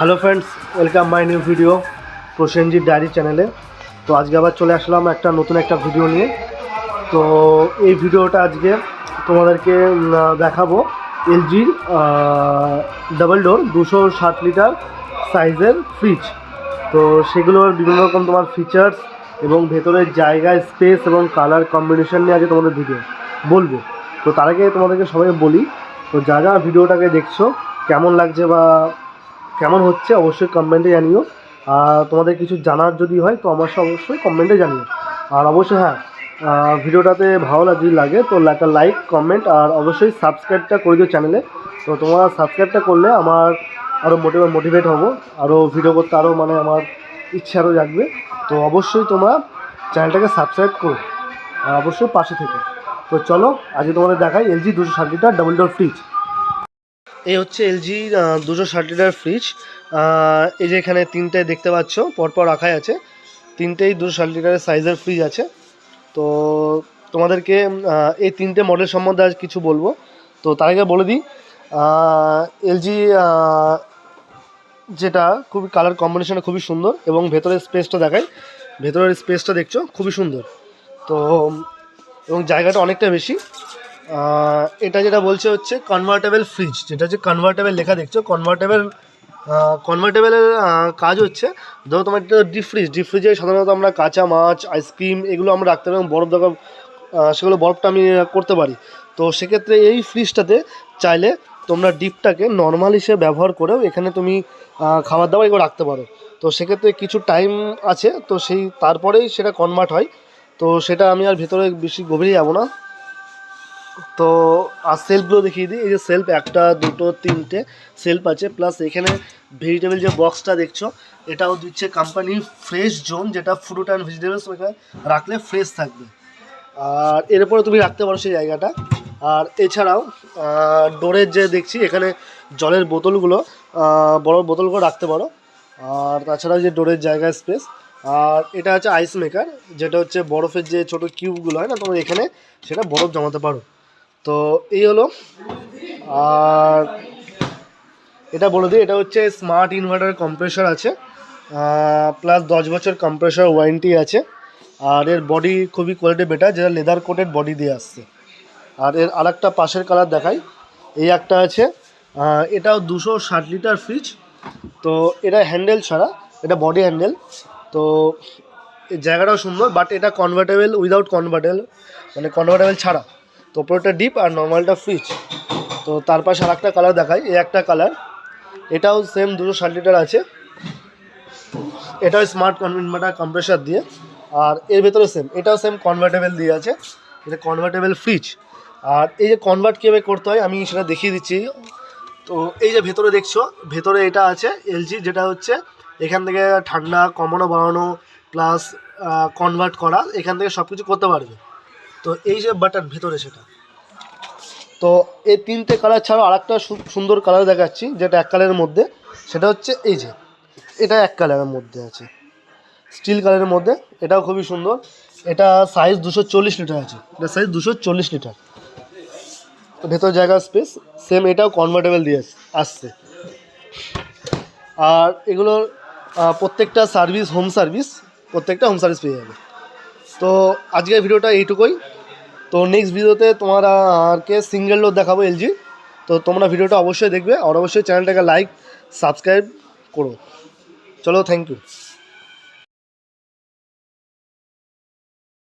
Hello friends, welcome my new video Prosenjit diary চ্যানেলে। তো আজকে আবার চলে আসলাম নতুন একটা ভিডিও নিয়ে। তো এই ভিডিওটা আজকে তোমাদেরকে দেখাবো এলজির ডাবল ডোর 260 লিটার সাইজের ফ্রিজ। তো সেগুলোর বিভিন্ন রকম তোমার ফিচার্স এবং ভেতরের জায়গায় স্পেস এবং কালার কম্বিনেশন নিয়ে আজকে তোমাদের ভিডিও বলবো। তো তার আগে তোমাদেরকে সবাই বলি, তো যারা ভিডিওটাকে দেখছো কেমন লাগছে বা কেমন হচ্ছে অবশ্যই কমেন্টে জানিও। আর তোমাদের কিছু জানার যদি হয় তো আমার অবশ্যই কমেন্টে জানিও। আর অবশ্যই হ্যাঁ, ভিডিওটাতে ভালো যদি লাগে তো একটা লাইক কমেন্ট আর অবশ্যই সাবস্ক্রাইবটা করে দিও চ্যানেলে। তো তোমরা সাবস্ক্রাইবটা করলে আমার আরও মোটিভেট হবো, আরও ভিডিও করতে আরও আমার ইচ্ছে আরও জাগবে। তো অবশ্যই তোমরা চ্যানেলটাকে সাবস্ক্রাইব করো আর অবশ্যই পাশে থেকে। তো চলো আজকে তোমাদের দেখাই LG 260 litre double door fridge. এই হচ্ছে এলজি 260 লিটার ফ্রিজ। এই যে এখানে তিনটে দেখতে পাচ্ছ পরপর রাখাই আছে, তিনটেই 260 লিটারের সাইজের ফ্রিজ আছে। তো তোমাদেরকে এই তিনটে মডেল সম্বন্ধে আজ কিছু বলবো। তো তার আগে বলে দিই, এলজি যেটা খুবই কালার কম্বিনেশনটা খুবই সুন্দর এবং ভেতরের স্পেসটা দেখাই। ভেতরের স্পেসটা দেখছো খুবই সুন্দর। তো এবং জায়গাটা অনেকটা বেশি। এটা যেটা বলছে হচ্ছে কনভার্টেবল ফ্রিজ, যেটা হচ্ছে কনভার্টেবল লেখা দেখছো। কনভার্টেবলের কাজ হচ্ছে, ধরো তোমার একটা ডিপ ফ্রিজে সাধারণত আমরা কাঁচা মাছ, আইসক্রিম এগুলো আমরা রাখতে পারি এবং বরফ দরকার সেগুলো বরফটা আমি করতে পারি। তো সেক্ষেত্রে এই ফ্রিজটাতে চাইলে তোমরা ডিপটাকে নর্মাল হিসেবে ব্যবহার করেও এখানে তুমি খাবার দাবার এগুলো রাখতে পারো। তো সেক্ষেত্রে কিছু টাইম আছে, তো তারপরেই সেটা কনভার্ট হয়। তো সেটা আমি আর ভেতরে বেশি গভীরে যাবো না। তো আর সেলফগুলো দেখিয়ে দিই। এই যে সেলফ, একটা দুটো তিনটে সেলফ আছে, প্লাস এখানে ভেজিটেবল যে বক্সটা দেখছো এটাও দিচ্ছে কোম্পানি ফ্রেশ জোন, যেটা ফ্রুট অ্যান্ড ভেজিটেবলস ওখানে রাখলে ফ্রেশ থাকবে। আর এরপরে তুমি রাখতে পারো সেই জায়গাটা। আর এছাড়াও ডোরের যে দেখছি এখানে জলের বোতলগুলো, বড় বোতলগুলো রাখতে পারো। আর তাছাড়াও যে ডোরের জায়গা স্পেস। আর এটা হচ্ছে আইস মেকার, যেটা হচ্ছে বরফের যে ছোটো কিউবগুলো হয় না, তোমরা এখানে সেটা বরফ জমাতে পারো। তো এই হলো। আর এটা বলে দিই, এটা হচ্ছে স্মার্ট ইনভার্টার কম্প্রেসর আছে, প্লাস 10 বছর কম্প্রেসর ওয়ারেন্টি আছে। আর এর বডি খুবই কোয়ালিটি বেটার, যেটা লেদার কোটেড বডি দিয়ে আসছে। আর এর আরেকটা পাশের কালার দেখাই, এই একটা আছে। এটাও 260 লিটার ফ্রিজ। তো এটা হ্যান্ডেল ছাড়া, এটা বডি হ্যান্ডেল। তো এই জায়গাটাও সুন্দর, বাট এটা কনভার্টেবল উইদাউট কনভার্টেবল ছাড়া। তো ওপরটা ডিপ আর নর্মালটা ফ্রিজ। তো তার পাশে আর একটা কালার দেখাই, এই একটা কালার, এটাও সেম 260 লিটার আছে। এটাও স্মার্ট ইনভার্টার কম্প্রেসার দিয়ে। আর এর ভেতরে এটাও সেম কনভার্টেবল দিয়ে আছে। এটা কনভার্টেবল ফ্রিজ। আর এই যে কনভার্ট কীভাবে করতে হয় আমি সেটা দেখিয়ে দিচ্ছি। তো এই যে ভেতরে দেখছো, ভেতরে এটা আছে এলজি, যেটা হচ্ছে এখান থেকে ঠান্ডা কমানো বাড়ানো প্লাস কনভার্ট করা, এখান থেকে সব কিছু করতে পারবে। তো এই যে বাটন ভেতরে সেটা। তো এই তিনটে কালার ছাড়াও আরেকটা সুন্দর কালার দেখাচ্ছি, যেটা এক কালারের মধ্যে। সেটা হচ্ছে এই যে এটা এক কালারের মধ্যে আছে, স্টিল কালারের মধ্যে। এটাও খুবই সুন্দর। এটা সাইজ 240 লিটার আছে, এটা সাইজ 240 লিটার। তো ভেতর জায়গা স্পেস সেম, এটাও কনভার্টেবল দিয়ে আসছে। আর এগুলোর প্রত্যেকটা হোম সার্ভিস পেয়ে যাবে। তো আজকের ভিডিওটা এইটুকুই। তো নেক্সট ভিডিওতে তোমাকে সিঙ্গেল ডোর দেখাবো এলজি। তো তোমরা ভিডিওটা অবশ্যই দেখবে আর অবশ্যই চ্যানেলটাকে লাইক সাবস্ক্রাইব করো। চলো, থ্যাংক ইউ।